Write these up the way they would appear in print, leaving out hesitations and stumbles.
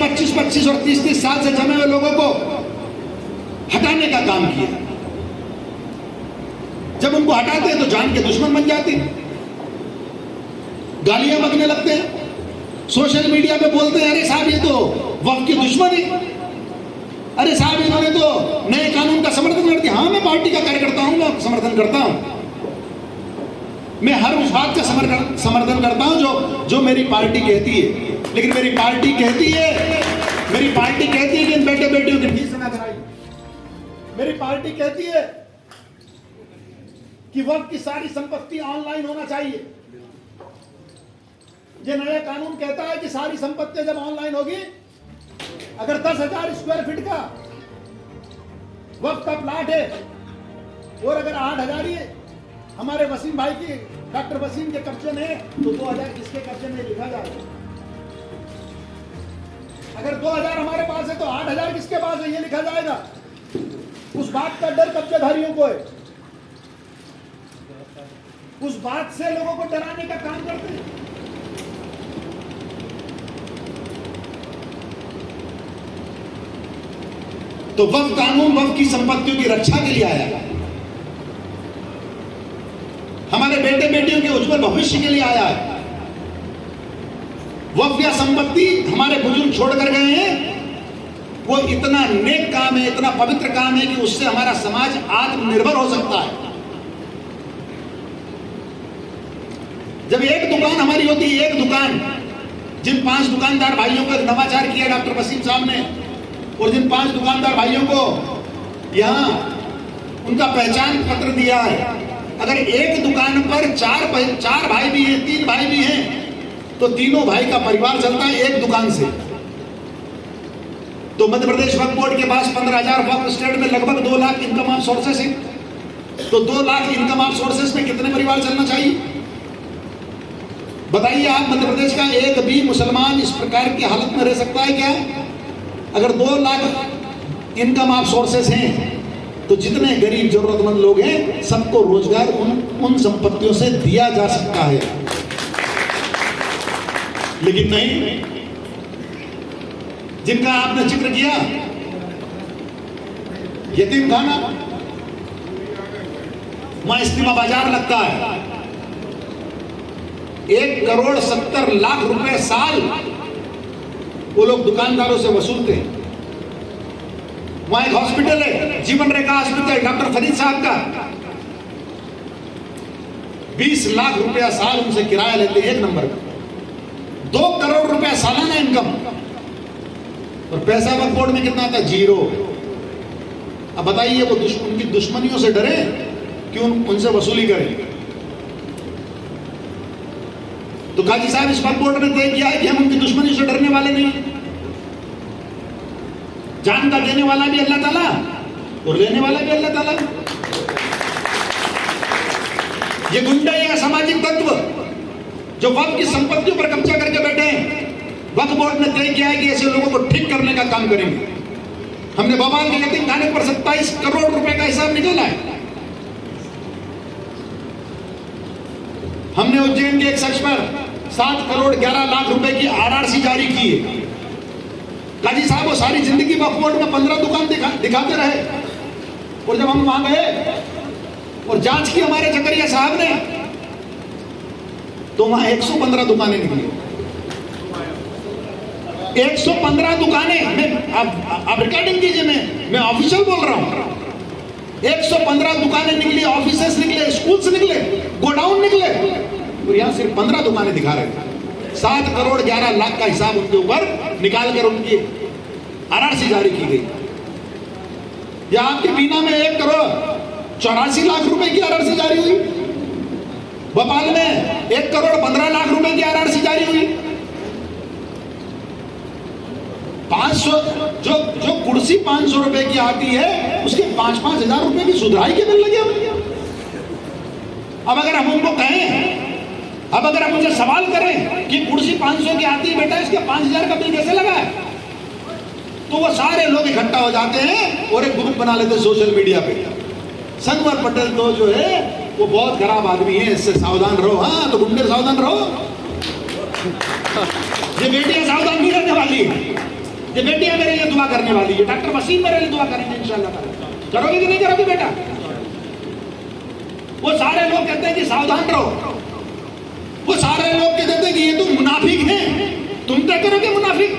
25-25 और 30-30 साल से जमे हुए लोगों को हटाने का काम किया। जब उनको हटाते हैं तो जान के दुश्मन बन जाते हैं, गालियां बकने लगते हैं, सोशल मीडिया पे बोलते हैं अरे साहब ये तो वक्त के दुश्मन है, अरे साहब इन्होंने तो नए कानून का समर्थन कर दिया। हाँ, मैं पार्टी का कार्यकर्ता हूं, मैं समर्थन करता हूं, मैं हर उस बात का समर्थन करता हूं जो मेरी पार्टी कहती है। लेकिन मेरी पार्टी कहती है कि इन बेटे बेटियों की फीस ना कराई। मेरी पार्टी कहती है कि वक्त की सारी संपत्ति ऑनलाइन होना चाहिए। ये नया कानून कहता है कि सारी संपत्ति जब ऑनलाइन होगी, अगर 10,000 स्क्वायर फीट का वक्त का प्लाट है और अगर 8,000 ही हमारे वसीम भाई की, डॉक्टर वसीम के कब्जे में है, तो 2,000 किसके कब्जे में लिखा जाएगा। अगर 2,000 हमारे पास है तो 8,000 किसके पास है ये लिखा जाएगा। उस बात का डर कब्जेधारियों को है, उस बात से लोगों को डराने का काम करते हैं। तो वक्फ कानून वक्फ की संपत्तियों की रक्षा के लिए आया, हमारे बेटे बेटियों के उज्जवल भविष्य के लिए आया है। वक्फ या संपत्ति हमारे बुजुर्ग छोड़कर गए हैं, वो इतना नेक काम है, इतना पवित्र काम है कि उससे हमारा समाज आत्मनिर्भर हो सकता है। जब एक दुकान हमारी होती है, एक दुकान, जिन 5 दुकानदार भाइयों का नवाचार किया डॉक्टर वसीम साहब ने, और जिन 5 दुकानदार भाइयों को यहां उनका पहचान पत्र दिया है, अगर एक दुकान पर 4 भाई भी हैं, 3 भाई भी हैं, तो तीनों भाई का परिवार चलता है एक दुकान से। तो मध्य प्रदेश वक्फ बोर्ड के पास 15,000 वक्फ स्टेट में लगभग 2 लाख इनकम ऑफ सोर्सेस है। तो 2 लाख इनकम ऑफ सोर्सेस में कितने परिवार चलना चाहिए बताइए आप। मध्य प्रदेश का एक भी मुसलमान इस प्रकार की हालत में रह सकता है क्या? अगर 2 लाख इनकम ऑफ सोर्सेस हैं तो जितने गरीब जरूरतमंद लोग हैं सबको रोजगार उन संपत्तियों से दिया जा सकता है। लेकिन नहीं, जिनका आपने जिक्र किया, यतीम खाना, वहां इस्तीमा बाजार लगता है, 1,70,00,000 रुपए साल वो लोग दुकानदारों से वसूलते हैं। वहां एक हॉस्पिटल है, जीवन रेखा हॉस्पिटल, डॉक्टर फरीद साहब का, 20 लाख रुपया साल उनसे किराया लेते हैं, 1 नंबर का, 2 करोड़ रुपया सालाना इनकम। और पैसा वक्फ बोर्ड में कितना आता? 0। अब बताइए वो उनकी दुश्मनियों से डरे कि उनसे वसूली करें? तो काजी साहब इस वक्फ बोर्ड ने तय किया है कि हम उनकी दुश्मनी से डरने वाले नहीं, जान का देने वाला भी अल्लाह ताला और लेने वाला भी अल्लाह ताला। ये गुंडा या सामाजिक तत्व जो वक्फ की संपत्तियों पर कब्जा करके बैठे हैं, वक्फ बोर्ड ने तय किया है कि ऐसे लोगों को ठीक करने का काम करेंगे। हमने भोपाल के यतीम खाने पर 27 करोड़ रुपए का हिसाब निकाला है। हमने उज्जैन के एक शख्स पर 7 करोड़ 11 लाख रुपए की आरआरसी जारी की है। काजी साहब वो सारी जिंदगी वक्फ बोर्ड में 15 दुकान दिखाते रहे, और जब हम वहां गए और जांच की हमारे जकरिया साहब ने, तो वहां 115 दुकानें निकली। 115 दुकानें, आप रिकॉर्डिंग कीजिए, मैं ऑफिशियल बोल रहा हूं। 115 दुकानें निकली, ऑफिसेस निकले, स्कूल्स निकले, गोडाउन निकले, और यहां सिर्फ 15 दुकानें दिखा रहे थे। 7 करोड़ 11 लाख का हिसाब उनके ऊपर निकालकर उनकी आरआरसी जारी की गई। या आपके बीना में 1 करोड़ 84 लाख रुपए की आरआरसी जारी हुई। भोपाल में 1 करोड़ 15 लाख रुपए की आरआरसी जारी हुई। 500 जो कुर्सी 500 रुपए की आती है, उसके 5-5 हजार रुपए की सुधराई के बिल लगे हुए। अब अगर हम उनको कहें, अब अगर हम उनसे सवाल करें कि कुर्सी 500 की आती है बेटा, इसके 5,000 का बिल कैसे लगा है, तो वो सारे लोग इकट्ठा हो जाते हैं और एक ग्रुप बना लेते हैं सोशल मीडिया पे। संगवर पटेल तो जो है वो बहुत खराब आदमी है, इससे सावधान रहो। हाँ, तो गुंडे सावधान रहो, ये बेटियां सावधान नहीं रहने वाली है। ये बेटियां मेरे लिए दुआ करने वाली है, डॉक्टर वसीम मेरे लिए दुआ करेंगे इंशाल्लाह। करोगे कि नहीं करोगे बेटा? वो सारे लोग कहते हैं कि सावधान रहो, वो सारे लोग कहते हैं कि ये तो मुनाफिक हैं, तुम तय करोगे मुनाफिक?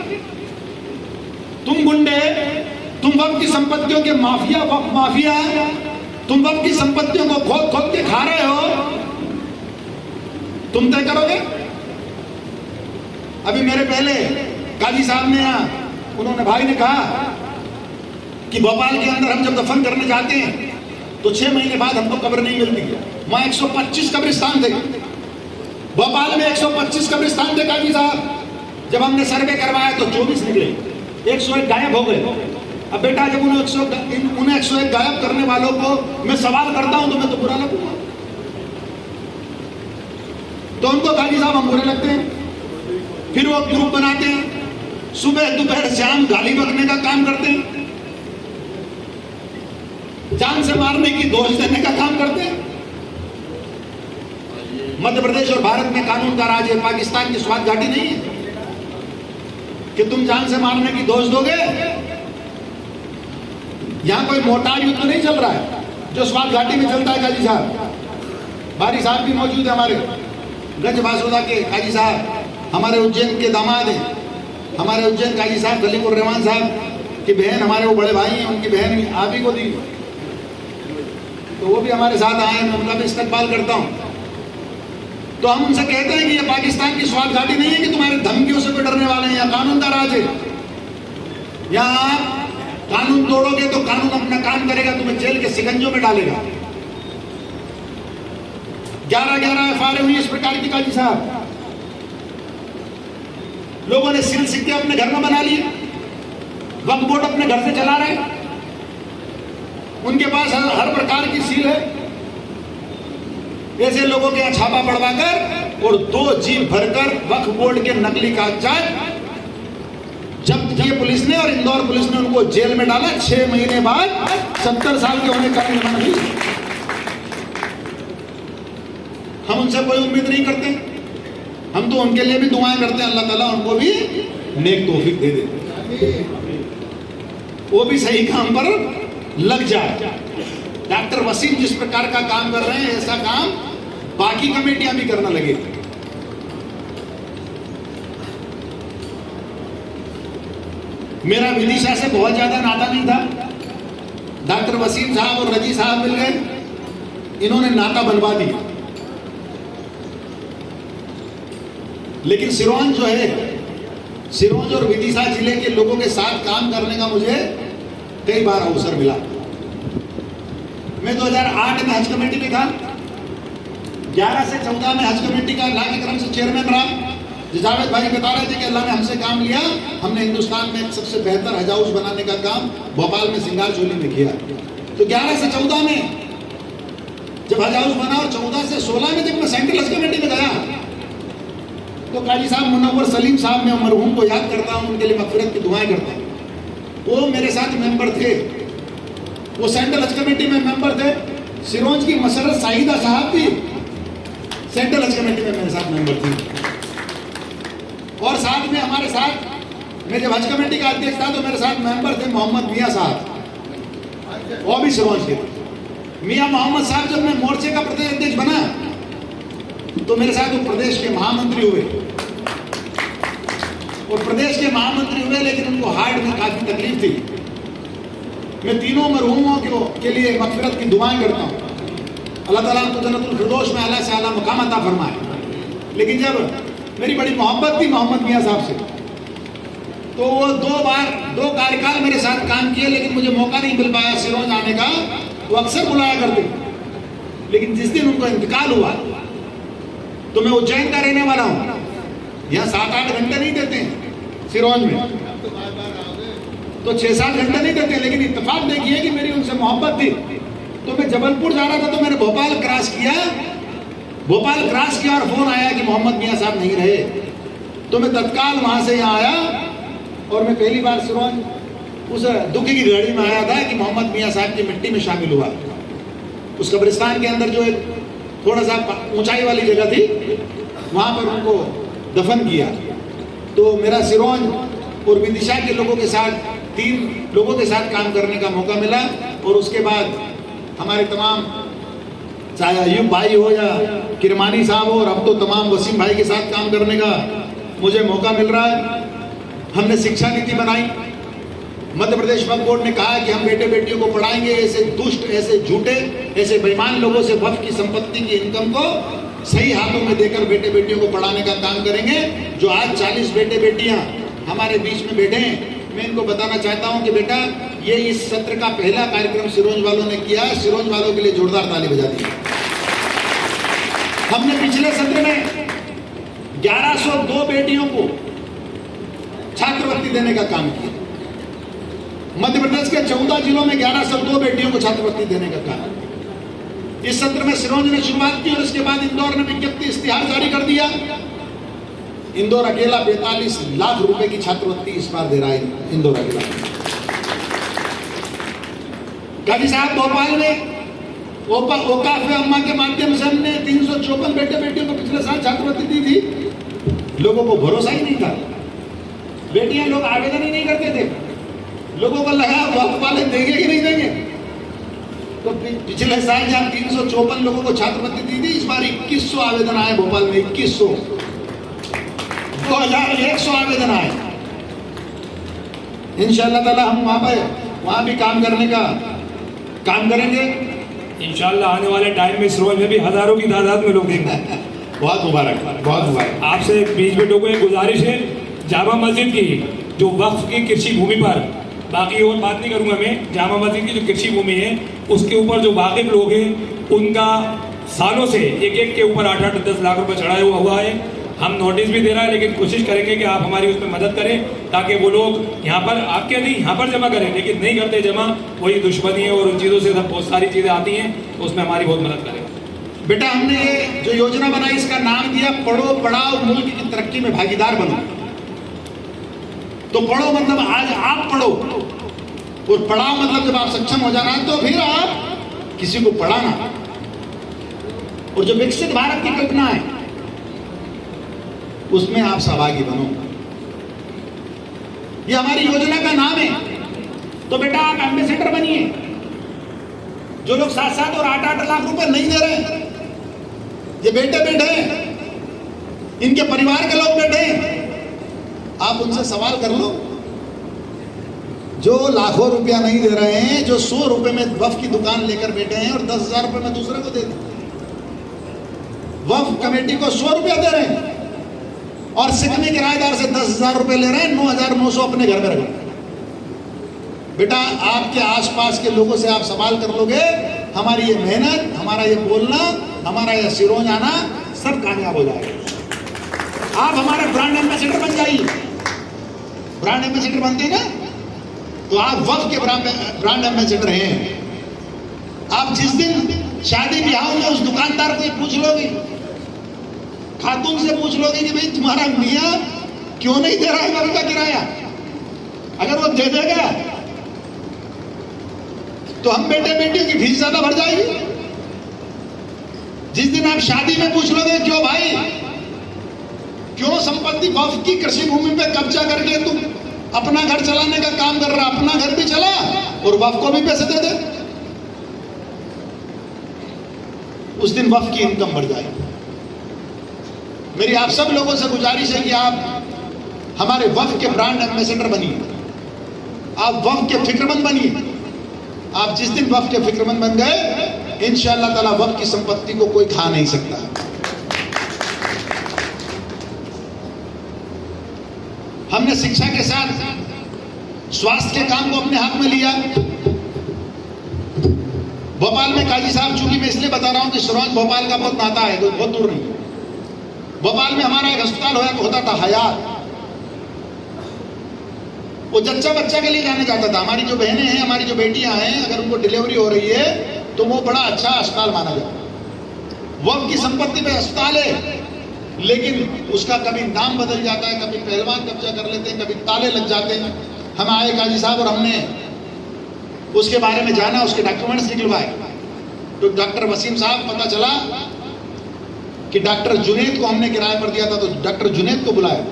तुम गुंडे, तुम वक्त की संपत्तियों के माफिया, वक्त माफिया, तुम वक्त की संपत्तियों को खोद खोद के खा रहे हो, तुम तय करोगे? अभी मेरे पहले काजी साहब ने उन्होंने भाई ने कहा कि भोपाल के अंदर हम जब दफन करने जाते हैं तो 6 महीने बाद हमको कब्र नहीं मिलती है। वहां 125 कब्रिस्तान थे, भोपाल में 125 कब्रिस्तान थे काजी साहब। जब हमने सर्वे करवाया तो 24 निकले, 101 गायब हो गए। अब बेटा जब उन्हें 101 गायब करने वालों को मैं सवाल करता हूं तो मैं तो बुरा लगूंगा, तो उनको काजी साहब हम बुरे लगते हैं। फिर वो ग्रुप बनाते हैं, सुबह दोपहर शाम गाली बकने का काम करते हैं, जान से मारने की दोष देने का काम करते हैं। मध्य प्रदेश और भारत में कानून का राज है, पाकिस्तान की स्वात घाटी नहीं है कि तुम जान से मारने की दोष दोगे। यहां कोई मोटा युद्ध नहीं चल रहा है जो स्वात घाटी में चलता है। काजी साहब, बारी साहब भी मौजूद है, हमारे गंज बासुदा के काजी साहब, हमारे उज्जैन के दामाद हैं, हमारे उज्जैन काजी साहब खलीकुर रहमान साहब की बहन, हमारे वो बड़े भाई हैं, उनकी बहन आप ही को दी, तो वो भी हमारे साथ आए, मैं उनका भी इस्तकबाल करता हूं। तो हम उनसे कहते हैं कि ये पाकिस्तान की स्वात घाटी नहीं है कि तुम्हारे धमकियों से कोई डरने वाले हैं, यहाँ कानून का राज है। यहाँ कानून तोड़ोगे तो कानून अपना काम करेगा, तुम्हें जेल के सिकंजों में डालेगा। 11 एफआईआर हुई इस प्रकार की काजी साहब। लोगों ने सील सिक्के अपने घर में बना लिए, वक्फ बोर्ड अपने घर से चला रहे, उनके पास हर प्रकार की सील है। ऐसे लोगों के यहाँ छापा पड़वाकर और 2 जीप भरकर वक्फ बोर्ड के नकली कागजात जब्त किए पुलिस ने, और इंदौर पुलिस ने उनको जेल में डाला। 6 महीने बाद 70 साल के होने का नहीं। हम उनसे कोई उम्मीद नहीं करते, हम तो उनके लिए भी दुआएं करते हैं, अल्लाह ताला उनको भी नेक तौफीक दे दे, वो भी सही काम पर लग जाए। डॉक्टर वसीम जिस प्रकार का काम कर रहे हैं, ऐसा काम बाकी कमेटियां भी करना लगे। मेरा विदिशा से बहुत ज्यादा नाता नहीं था, डॉक्टर वसीम साहब और रजी साहब मिल गए, इन्होंने नाता बनवा दिया। लेकिन सिरोंज जो है, सिरोंज और विदिशा जिले के लोगों के साथ काम करने का मुझे कई बार अवसर मिला। मैं 2008 में हज कमेटी में था, 11 से 14 में हज कमेटी का अल्लाह के करम से चेयरमैन रहा। जावेद भाई बता रहे थे कि अल्लाह ने हमसे काम लिया, हमने हिंदुस्तान में सबसे बेहतर हज हाउस बनाने का काम भोपाल में सिंगार चोली में किया। तो 11 से 14 में जब हज हाउस बना और 14 से 16 में जब मैं सेंट्रल हज कमेटी में गया तो काजी साहब मुनव्वर सलीम साहब, मैं मरहूम को याद करता हूँ, उनके लिए मगफिरत की दुआएं करता हूँ। वो मेरे साथ मेंबर थे, वो सेंट्रल हज कमेटी में मेंबर थे। सिरोंज की मसरत साहिदा साहब भी सेंट्रल हज कमेटी में मेरे साथ मेंबर थी। और साथ में हमारे साथ, मैं जब हज कमेटी का अध्यक्ष था तो मेरे साथ मेंबर थे मोहम्मद मियाँ साहब, वो भी सिरोंज के थे। मियाँ मोहम्मद साहब जब मैं मोर्चे का प्रदेश अध्यक्ष बना तो मेरे साथ वो प्रदेश के महामंत्री हुए, और प्रदेश के महामंत्री हुए, लेकिन उनको हार्ट में काफी तकलीफ थी। मैं तीनों मरहूमों के लिए मगफिरत की दुआएं करता हूँ, अल्लाह ताला उनको जन्नतुल फिरदौस में आला से आला मकाम अता फरमाए। लेकिन जब मेरी बड़ी मोहब्बत थी मोहम्मद मियाँ साहब से, तो वो 2 कार्यकाल मेरे साथ काम किए, लेकिन मुझे मौका नहीं मिल पाया सिरोंज आने का। वो अक्सर बुलाया करते, लेकिन जिस दिन उनको इंतकाल हुआ तो मैं उज्जैन का रहने वाला हूँ, यहाँ 7-8 घंटे नहीं देते सिरोंज में, तो 6-7 घंटे नहीं देते। लेकिन इत्तेफाक देखिए कि मेरी उनसे मोहब्बत थी, तो मैं जबलपुर जा रहा था तो मैंने भोपाल क्रॉस किया और फोन आया कि मोहम्मद मियाँ साहब नहीं रहे। तो मैं तत्काल वहां से यहाँ आया, और मैं पहली बार सिरोंज उस दुखी की घड़ी में आया था कि मोहम्मद मियाँ साहब की मिट्टी में शामिल हुआ। उस कब्रिस्तान के अंदर जो एक थोड़ा सा ऊंचाई वाली जगह थी, वहां पर उनको दफन किया। तो मेरा सिरोंज और विदिशा के लोगों के साथ 3 लोगों के साथ काम करने का मौका मिला। और उसके बाद हमारे तमाम, चाहे अयूब भाई हो या किरमानी साहब हो, और अब तो तमाम वसीम भाई के साथ काम करने का मुझे मौका मिल रहा है। हमने शिक्षा नीति बनाई। मध्य प्रदेश वक्फ बोर्ड ने कहा कि हम बेटे बेटियों को पढ़ाएंगे, ऐसे दुष्ट, ऐसे झूठे, ऐसे बेईमान लोगों से वक्फ की संपत्ति की इनकम को सही हाथों में देकर बेटे बेटियों को पढ़ाने का काम करेंगे। जो आज 40 बेटे बेटियां हमारे बीच में बैठे हैं, मैं इनको बताना चाहता हूं कि बेटा, ये इस सत्र का पहला कार्यक्रम सिरोंज वालों ने किया। सिरोंज वालों के लिए जोरदार ताली बजा दी। हमने पिछले सत्र में 1102 बेटियों को छात्रवृत्ति देने का काम किया। मध्य प्रदेश के 14 जिलों में 1102 बेटियों को छात्रवृत्ति देने का काम इस सत्र में सिरोंज ने शुरुआत की। और इसके बाद इंदौर ने विज्ञप्ति इश्तिहार जारी कर दिया। इंदौर अकेला 45 लाख रुपए की छात्रवृत्ति इस बार दे रहा है। इंदौर अकेला। काजी साहब, भोपाल में ओकाफ अम्मा के माध्यम से हमने 354 बेटे बेटियों को पिछले साल छात्रवृत्ति दी थी। लोगों को भरोसा ही नहीं था। बेटियां, लोग आवेदन ही नहीं करते थे। लोगों को लगा वक्फ वाले देंगे कि नहीं देंगे। तो पिछले साल जब 354 लोगों को छात्रवृत्ति दी थी, इस बार 2100 आवेदन आए भोपाल में। 2100, 2100 आवेदन आए। इंशाअल्लाह ताला हम वहां भी काम करने का काम करेंगे। इंशाअल्लाह आने वाले टाइम में सिरोंज में भी हजारों की तादाद में लोग देंगे। बहुत मुबारक, बहुत मुबारक। आपसे बीच बेटों को एक गुजारिश है, जामा मस्जिद की जो वक्फ की कृषि भूमि पर, बाकी और बात नहीं करूंगा मैं, जामा मस्जिद की जो कृषि भूमि है उसके ऊपर जो वाकिफ लोग हैं उनका सालों से एक के ऊपर 8-8, 10 लाख रुपए चढ़ाया हुआ है। हम नोटिस भी दे रहा है, लेकिन कोशिश करेंगे कि आप हमारी उसमें मदद करें ताकि वो लोग यहाँ पर आपके नहीं, यहाँ पर जमा करें, लेकिन नहीं करते जमा, वही दुश्मनी है और उन चीज़ों से सब बहुत सारी चीज़ें आती हैं, तो उसमें हमारी बहुत मदद करें। बेटा, हमने ये जो योजना बनाई इसका नाम दिया पढ़ो पढ़ाओ मुल्क की तरक्की में भागीदार बनो। तो पढ़ो मतलब आज आप पढ़ो, और पढ़ाओ मतलब जब आप सक्षम हो जाना तो फिर आप किसी को पढ़ाना। और जो विकसित भारत की कल्पना है उसमें आप सहभागी बनो। ये हमारी योजना का नाम है। तो बेटा, आप एम्बेसडर बनिए। जो लोग 7-7 और 8-8 लाख रुपए नहीं दे रहे, ये बेटे बैठे हैं, इनके परिवार के लोग बैठे हैं, आप उनसे सवाल कर लो। जो लाखों रुपया नहीं दे रहे हैं, जो 100 रुपए में वक्फ की दुकान लेकर बैठे हैं और 10,000 रुपए में दूसरे को दे दें। वक्फ कमेटी को 100 रुपया दे रहे हैं और सिकमी किराएदार से 10,000 रुपए ले रहे हैं, 9,900 अपने घर में रखें। बेटा, आपके आसपास के लोगों से आप सवाल कर लोगे, हमारी ये मेहनत, हमारा ये बोलना, हमारा ये सिरोंज आना सब कामयाब हो जाएगा। आप हमारे ब्रांड एम्बेसडर बन जाइए। ब्रांड एम्बेसडर बनते हैं ना, तो आप वक्फ के ब्रांड एम्बेसडर हैं। आप जिस दिन शादी ब्याह में उस दुकानदार को पूछ लोगे, खातून से पूछ लोगे कि भाई तुम्हारा मियाँ क्यों नहीं दे रहा है घर का किराया, अगर वो दे देगा तो हम बेटे बेटियों की फीस ज्यादा भर जाएगी। जिस दिन आप शादी में पूछ लोगे क्यों भाई, क्यों संपत्ति वक्फ की कृषि भूमि पे कब्जा करके तुम अपना घर चलाने का काम कर रहा, अपना घर भी चला और वक्फ को भी पैसे दे दे, उस दिन वक्फ की इनकम बढ़ जाएगी। मेरी आप सब लोगों से गुजारिश है कि आप हमारे वक्फ के ब्रांड एम्बेसडर बनिए, आप वक्फ के फिक्रमंद बनिए। आप जिस दिन वक्फ के फिक्रमंद बन गए, इंशाअल्लाह ताला वक्फ की संपत्ति को कोई खा नहीं सकता। हमने शिक्षा के साथ स्वास्थ्य के काम को अपने हाथ में लिया। भोपाल में काजी साहब, चूंकि मैं इसलिए बता रहा हूं कि सिरोंज भोपाल का बहुत नाता है, कोई बहुत दूर नहीं। भोपाल में हमारा एक अस्पताल होता था हयात, वो जच्चा बच्चा के लिए जाने जाता था। हमारी जो बहनें हैं, हमारी जो बेटियां हैं, अगर उनको डिलीवरी हो रही है तो वो बड़ा अच्छा अस्पताल माना जाता। वक्फ की संपत्ति पे अस्पताल है, लेकिन उसका कभी नाम बदल जाता है, कभी पहलवान कब्जा कर लेते हैं, कभी ताले लग जाते हैं। हम आए काजी साहब और हमने उसके बारे में जाना, उसके डॉक्यूमेंट्स निकलवाए। तो डॉक्टर वसीम साहब, पता चला कि डॉक्टर जुनेद को हमने किराए पर दिया था, तो डॉक्टर जुनेद को बुलाया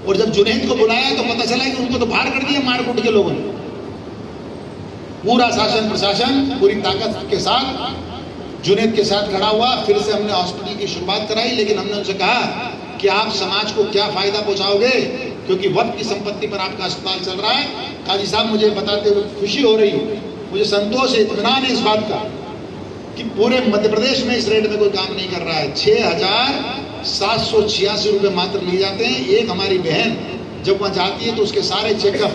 और जब जुनैद को बुलाया तो पता चला कि उनको तो बाहर कर दिया मार कूट के लोगों ने। पूरा शासन प्रशासन पूरी ताकत के साथ जुनैद के साथ खड़ा हुआ। फिर से हमने हॉस्पिटल की शुरुआत कराई, लेकिन हमने उनसे कहा कि आप समाज को क्या फायदा पहुंचाओगे, क्योंकि वक्त की संपत्ति पर आपका अस्पताल चल रहा है। काजी साहब, मुझे बताते हुए खुशी हो रही है, मुझे संतोष है, इत्मीनान है इस बात का कि पूरे मध्य प्रदेश में इस रेट में कोई काम नहीं कर रहा है। 6,786 रुपये मात्र लिए जाते हैं। एक हमारी बहन जब वहाँ जाती है तो उसके सारे चेकअप,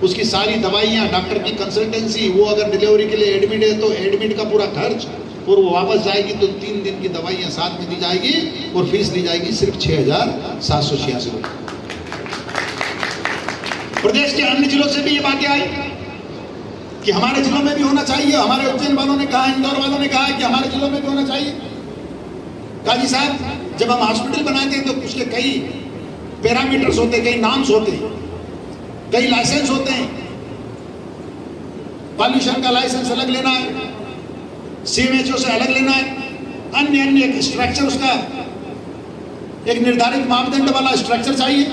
उसकी सारी दवाइयाँ, डॉक्टर की कंसल्टेंसी, वो अगर डिलीवरी के लिए एडमिट है तो एडमिट का पूरा खर्च, और वो वापस जाएगी तो 3 दिन की दवाइयाँ साथ में दी जाएगी और फीस ली जाएगी सिर्फ 6,786 रुपये। प्रदेश के अन्य जिलों से भी ये बातें आई कि हमारे जिलों में भी होना चाहिए। हमारे उज्जैन वालों ने कहा, इंदौर वालों ने कहा कि हमारे जिलों में भी होना चाहिए। काजी साहब, जब हम हॉस्पिटल बनाते हैं तो उसके कई पैरामीटर्स होते हैं, कई नाम्स होते हैं, कई लाइसेंस होते हैं। पॉल्यूशन का लाइसेंस अलग लेना है, CMHO से अलग लेना है, अन्य एक स्ट्रक्चर, उसका एक निर्धारित मापदंड वाला स्ट्रक्चर चाहिए।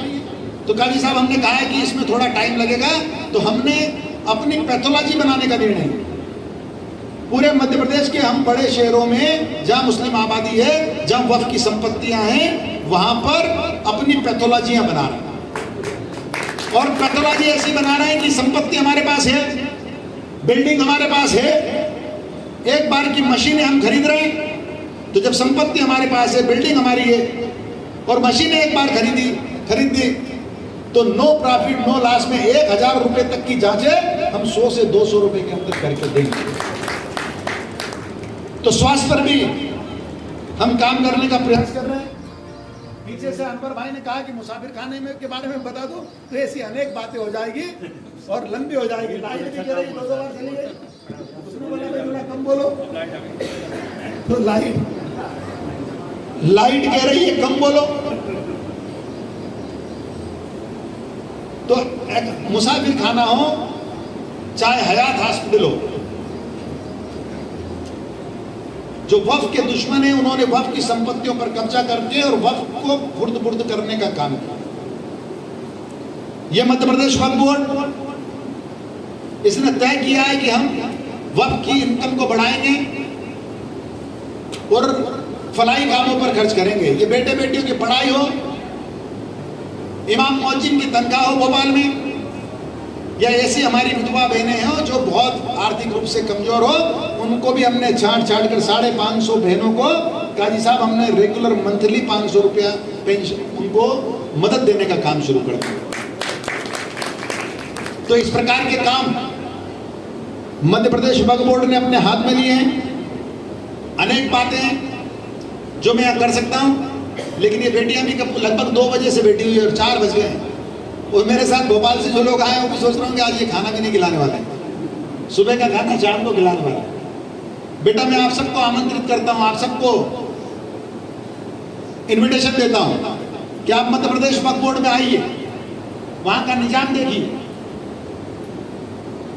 तो काजी साहब, हमने कहा है कि इसमें थोड़ा टाइम लगेगा, तो हमने अपनी पैथोलॉजी बनाने का निर्णय, पूरे मध्य प्रदेश के हम बड़े शहरों में जहां मुस्लिम आबादी है, जहां वक्फ की संपत्तियां हैं, वहां पर अपनी पैथोलॉजियां बना रहे हैं। और पैथोलॉजी ऐसी बना रहे हैं कि संपत्ति हमारे पास है, बिल्डिंग हमारे पास है, एक बार की मशीनें हम खरीद रहे हैं। तो जब संपत्ति हमारे पास है, बिल्डिंग हमारी है और मशीनें एक बार खरीद दी तो नो प्रॉफिट नो लॉस में 1,000 रुपए तक की जांचें हम 100 से 200 रुपए के अंदर करके देंगे। तो स्वास्थ्य पर भी हम काम करने का प्रयास कर रहे हैं। पीछे से अनवर भाई ने कहा कि मुसाफिर खाने में के बारे में बता दो, तो ऐसी अनेक बातें हो जाएगी और लंबी हो जाएगी। लाइट भी कह रही 2 बार चली गई, उसने बोला भाई थोड़ा कम बोलो, तो लाइट कह रही है कम बोलो। तो मुसाफिर खाना हो चाहे हयात हॉस्पिटल हो, जो वक्फ के दुश्मन है उन्होंने वक्फ की संपत्तियों पर कब्जा करके और वक्फ को फुर्द करने का काम किया। यह मध्य प्रदेश वक्फ बोर्ड, इसने तय किया है कि हम वक्फ की इनकम को बढ़ाएंगे और फलाई कामों पर खर्च करेंगे। ये बेटे बेटियों की पढ़ाई हो, इमाम मुअज्जिन की तनख्वाह हो भोपाल में, या ऐसी हमारी विधवा बहनें हो जो बहुत आर्थिक रूप से कमजोर हो, उनको भी हमने छांट कर 550 बहनों को काजी साहब हमने रेगुलर मंथली 500 रुपया पेंशन उनको मदद देने का काम शुरू कर दिया। तो इस प्रकार के काम मध्य प्रदेश वक्फ बोर्ड ने अपने हाथ में लिए हैं। अनेक बातें हैं जो मैं यहाँ कर सकता हूँ, लेकिन ये बेटियां भी लगभग 2 बजे से बैठी हुई है और 4 बज गए हैं। और मेरे साथ भोपाल से जो लोग आए हैं वो भी सोच रहे होंगे आज ये खाना भी नहीं खिलाने वाले हैं, सुबह का खाना शाम को खिलाने वाला है। बेटा, मैं आप सबको आमंत्रित करता हूँ, आप सबको इनविटेशन देता हूँ कि आप मध्य प्रदेश वक्फ बोर्ड में आइए, वहां का निजाम देखिए।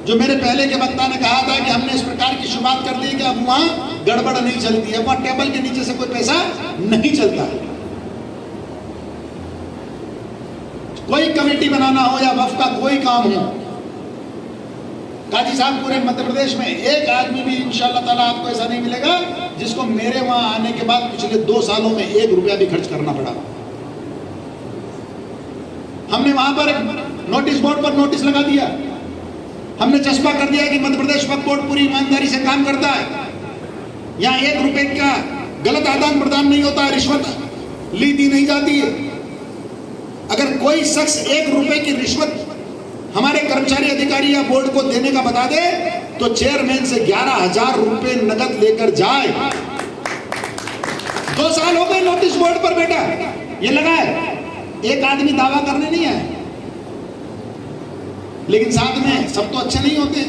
जो मेरे पहले के वक्ता ने कहा था कि हमने इस प्रकार की शुरुआत कर दी कि अब वहां गड़बड़ नहीं चलती है, वहां टेबल के नीचे से कोई पैसा नहीं चलता है। कोई कमेटी बनाना हो या वक्फ का कोई काम हो, काजी साहब पूरे मध्य प्रदेश में एक आदमी भी इंशाअल्लाह ताला आपको ऐसा नहीं मिलेगा जिसको मेरे वहां आने के बाद पिछले 2 सालों में 1 रुपया भी खर्च करना पड़ा। हमने वहां पर नोटिस बोर्ड पर नोटिस लगा दिया, हमने चस्पा कर दिया कि मध्य प्रदेश वक्फ बोर्ड पूरी ईमानदारी से काम करता है, यहाँ 1 रुपए का गलत आदान प्रदान नहीं होता है, रिश्वत ली दी नहीं जाती है। अगर कोई शख्स 1 रुपए की रिश्वत हमारे कर्मचारी अधिकारी या बोर्ड को देने का बता दे तो चेयरमैन से 11,000 रुपए नगद लेकर जाए। 2 साल हो गए नोटिस बोर्ड पर बेटा ये लगा है, एक आदमी दावा करने नहीं आया। लेकिन साथ में सब तो अच्छे नहीं होते,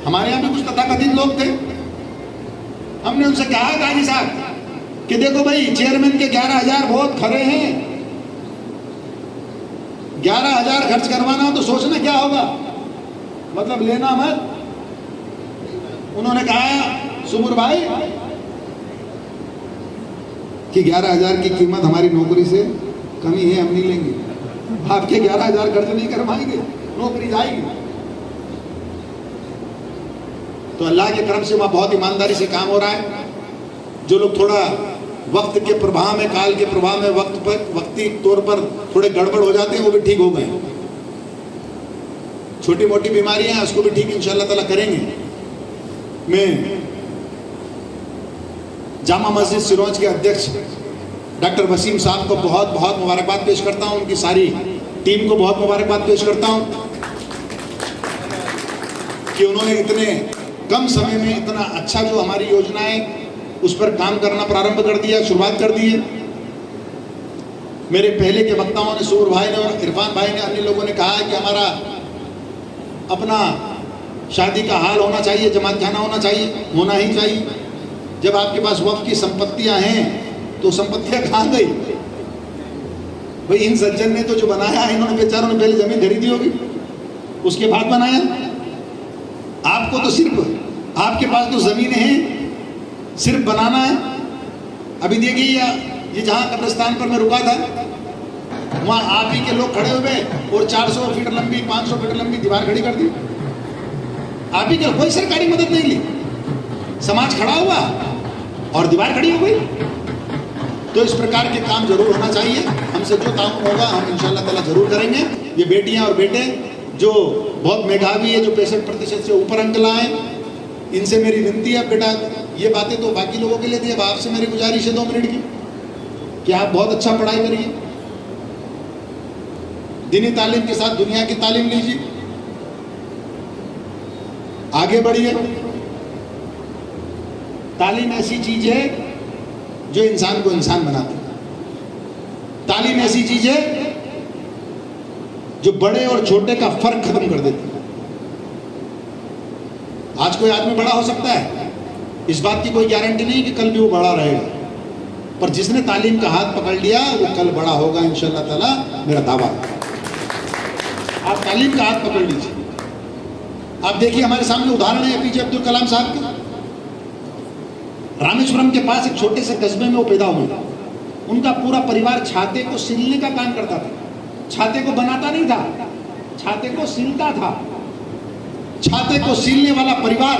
हमारे यहाँ भी कुछ तथाकथित लोग थे। हमने उनसे कहा काजी साहब कि देखो भाई चेयरमैन के 11,000 बहुत खरे हैं, 11,000 खर्च करवाना हो तो सोचना क्या होगा, मतलब लेना मत। उन्होंने कहा सुबुर भाई कि 11,000 की कीमत हमारी नौकरी से कमी है, हम नहीं लेंगे। आपके 11,000 खर्च नहीं कर पाएंगे, नौकरी जाएगी। तो अल्लाह के करम से वहां बहुत ईमानदारी से काम हो रहा है। जो लोग थोड़ा वक्त के प्रभाव में, काल के प्रभाव में वक्ती तौर पर थोड़े गड़बड़ हो जाते हैं, वो भी ठीक हो गए। छोटी मोटी बीमारियां हैं, उसको भी ठीक इंशाअल्लाह ताला करेंगे। मैं जामा मस्जिद सिरोंज के अध्यक्ष डॉक्टर वसीम साहब को बहुत बहुत मुबारकबाद पेश करता हूं, उनकी सारी टीम को बहुत मुबारकबाद पेश करता हूं कि उन्होंने इतने कम समय में इतना अच्छा जो हमारी योजना है उस पर काम करना प्रारंभ कर दिया, शुरुआत कर दी है। मेरे पहले के वक्ताओं ने, सूर भाई ने और इरफान भाई ने, अन्य लोगों ने कहा है कि हमारा अपना शादी का हाल होना चाहिए, जमात खाना होना चाहिए, होना ही चाहिए। जब आपके पास वक्फ की संपत्तियां हैं तो संपत्तियां कहाँ गई भाई? इन सज्जन ने तो जो बनाया है, इन्होंने बेचारों ने पहले जमीन खरीदी होगी, उसके बाद बनाया। आपको तो सिर्फ आपके पास तो जमीन है, सिर्फ बनाना है। अभी देखिए ये जहाँ कब्रिस्तान पर मैं रुका था, वहाँ आप ही के लोग खड़े हुए और 400 फीट लंबी, 500 फीट लंबी दीवार खड़ी कर दी। आप ही के, कोई सरकारी मदद नहीं ली, समाज खड़ा हुआ और दीवार खड़ी हो गई। तो इस प्रकार के काम जरूर होना चाहिए। हमसे जो ताउन होगा हम इंशाअल्लाह ताला जरूर करेंगे। ये बेटियां और बेटे जो बहुत मेधावी है, जो 65% से ऊपर अंक लाए, इनसे मेरी विनती है, बेटा ये बातें तो बाकी लोगों के लिए थी, अब आपसे मेरी गुजारिश है 2 मिनट की कि आप बहुत अच्छा पढ़ाई करिए, दीनी तालीम के साथ दुनिया की तालीम लीजिए, आगे बढ़िए। तालीम ऐसी चीज है जो इंसान को इंसान बनाती है। तालीम ऐसी चीज है जो बड़े और छोटे का फर्क खत्म कर देती है। आज कोई आदमी बड़ा हो सकता है, इस बात की कोई गारंटी नहीं कि कल भी वो बड़ा रहेगा, पर जिसने तालीम का हाथ पकड़ लिया वो कल बड़ा होगा इंशाअल्लाह ताला, मेरा दावा। आप तालीम का हाथ पकड़ लीजिए। आप देखिए हमारे सामने उदाहरण है एपीजे अब्दुल कलाम साहब का। रामेश्वरम के पास एक छोटे से कस्बे में वो पैदा हुए। उनका पूरा परिवार छाते को सिलने का काम करता था। छाते को बनाता नहीं था, छाते को सिलता था। छाते को सिलने वाला परिवार,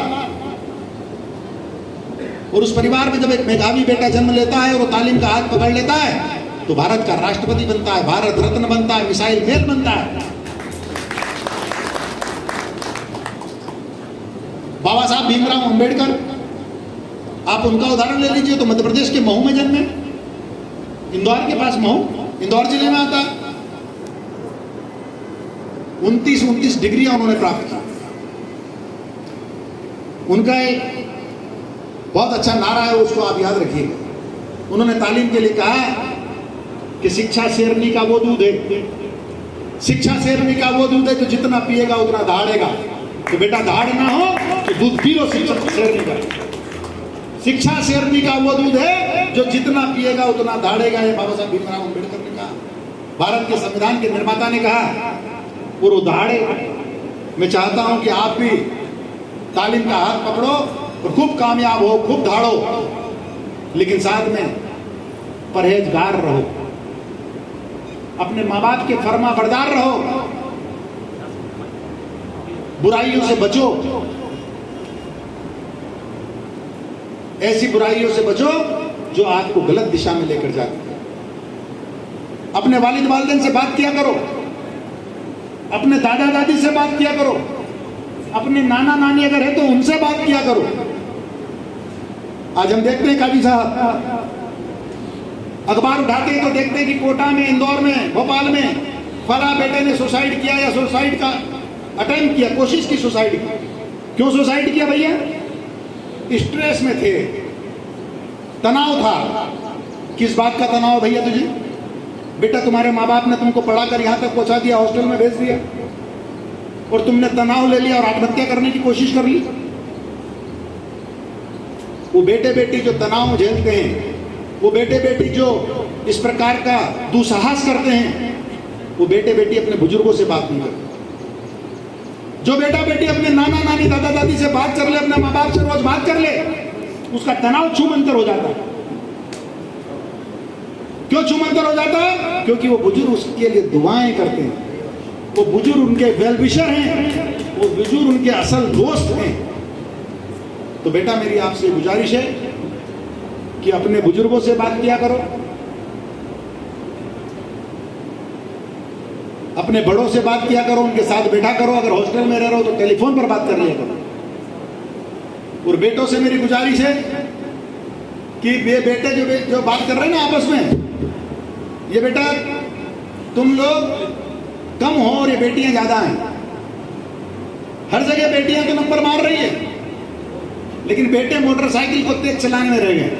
और उस परिवार में जब एक मेधावी बेटा जन्म लेता है और वो तालीम का हाथ पकड़ लेता है तो भारत का राष्ट्रपति बनता है, भारत रत्न बनता है, मिसाइल फेल बनता है। बाबा साहब भीमराव अंबेडकर, आप उनका उदाहरण ले लीजिए तो मध्य प्रदेश के महू में जन्मे, इंदौर के पास महू, इंदौर जिले में आता है। 29 डिग्रियां उन्होंने प्राप्त की। उनका एक बहुत अच्छा नारा है, उसको आप याद रखिएगा। उन्होंने तालीम के लिए कहा कि शिक्षा शेरनी का वो दूध है, शिक्षा शेरनी का वो दूध है जो जितना पिएगा उतना दहाड़ेगा। तो बेटा दहाड़ ना हो तो दूध पी लो शिक्षा शेरनी का। शिक्षा शेरनी का वो दूध है जो जितना पिएगा उतना दहाड़ेगा, ये बाबा साहब भीमराव अंबेडकर ने कहा। भारत के संविधान के निर्माता ने कहा और वो दहाड़े। मैं चाहता हूं कि आप भी तालीम का हाथ पकड़ो और खूब कामयाब हो, खूब दहाड़ो, लेकिन साथ में परहेजगार रहो, अपने माँ बाप के फर्मा बरदार रहो, बुराइयों से बचो, ऐसी बुराइयों से बचो जो आपको गलत दिशा में लेकर जाती है। अपने वालिद वालिदैन से बात किया करो, अपने दादा दादी से बात किया करो, अपने नाना नानी अगर है तो उनसे बात किया करो। आज हम देखते हैं काजी साहब अखबार उठाते हैं तो देखते हैं कि कोटा में, इंदौर में, भोपाल में फला बेटे ने सुसाइड किया या सुसाइड का अटेम्प्ट किया, कोशिश की सुसाइड की। क्यों सुसाइड किया भैया? स्ट्रेस में थे, तनाव था। किस बात का तनाव भैया तुझे? बेटा तुम्हारे माँ बाप ने तुमको पढ़ाकर यहाँ तक पहुँचा दिया, हॉस्टल में भेज दिया और तुमने तनाव ले लिया और आत्महत्या करने की कोशिश कर ली। वो बेटे बेटी जो तनाव झेलते हैं, वो बेटे बेटी जो इस प्रकार का दुस्साहस करते हैं, वो बेटे बेटी अपने बुजुर्गों से बात नहीं करते। जो बेटा बेटी अपने नाना नानी दादा दादी से बात कर ले, अपने माँ बाप से रोज बात कर ले, उसका तनाव छूमंतर हो जाता है। क्यों छूमंतर हो जाता है? क्योंकि वो बुजुर्ग उसके लिए दुआएं करते हैं, वो बुजुर्ग उनके वेल विशर हैं, वो बुजुर्ग उनके असल दोस्त हैं। तो बेटा मेरी आपसे गुजारिश है कि अपने बुजुर्गों से बात किया करो, अपने बड़ों से बात किया करो, उनके साथ बैठा करो। अगर हॉस्टल में रह रहे हो तो टेलीफोन पर बात कर लिया करो। और बेटों से मेरी गुजारिश है कि ये बेटे जो बात कर रहे हैं ना आपस में, ये बेटा तुम लोग कम हो और ये बेटियां ज्यादा हैं। हर जगह बेटियां तो नंबर मार रही है, लेकिन बेटे मोटरसाइकिल को तेज चलाने में रह गए।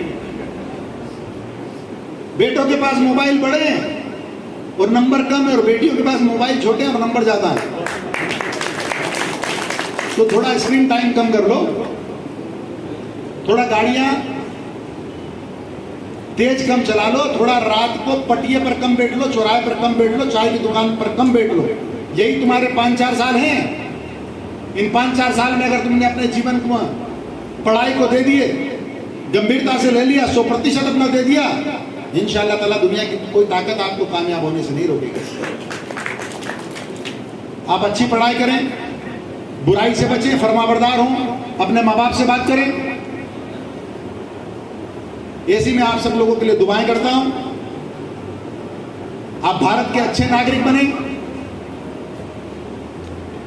बेटों के पास मोबाइल बड़े हैं और नंबर कम है, और बेटियों के पास मोबाइल छोटे हैं और नंबर ज्यादा है। तो थोड़ा स्क्रीन टाइम कम कर लो, थोड़ा गाड़ियां तेज कम चला लो, थोड़ा रात को पटिए पर कम बैठ लो, चौराहे पर कम बैठ लो, चाय की दुकान पर कम बैठ लो। यही तुम्हारे 5-4 साल हैं। इन 5-4 साल में अगर तुमने अपने जीवन को पढ़ाई को दे दिए, गंभीरता से ले लिया, 100% अपना दे दिया, इंशाअल्लाह ताला दुनिया की कोई ताकत आपको कामयाब होने से नहीं रोकेगी। आप अच्छी पढ़ाई करें, बुराई से बचें, फरमाबरदार हों, अपने माँ बाप से बात करें। ऐसी मैं आप सब लोगों के लिए दुआएं करता हूं। आप भारत के अच्छे नागरिक बने,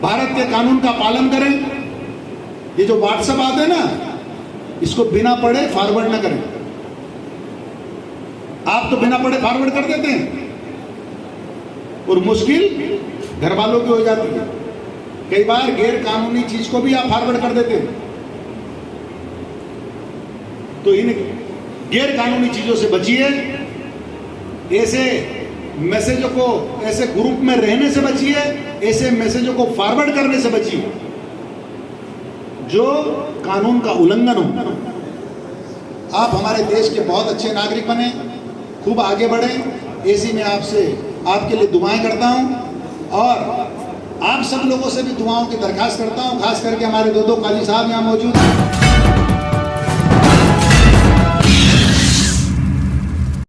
भारत के कानून का पालन करें। ये जो व्हाट्सएप आते हैं ना, इसको बिना पढ़े फॉरवर्ड ना करें। आप तो बिना पढ़े फॉरवर्ड कर देते हैं और मुश्किल घर वालों की हो जाती है। कई बार गैर कानूनी चीज को भी आप फॉरवर्ड कर देते हैं। तो इन गैर कानूनी चीजों से बचिए, ऐसे मैसेजों को, ऐसे ग्रुप में रहने से बचिए, ऐसे मैसेजों को फॉरवर्ड करने से बचिए जो कानून का उल्लंघन हो। आप हमारे देश के बहुत अच्छे नागरिक बने, खूब आगे बढ़ें। ऐसी मैं आपसे आपके लिए दुआएं करता हूं और आप सब लोगों से भी दुआओं की दरखास्त करता हूं। खास करके हमारे दो काजी साहब यहाँ मौजूद हैं।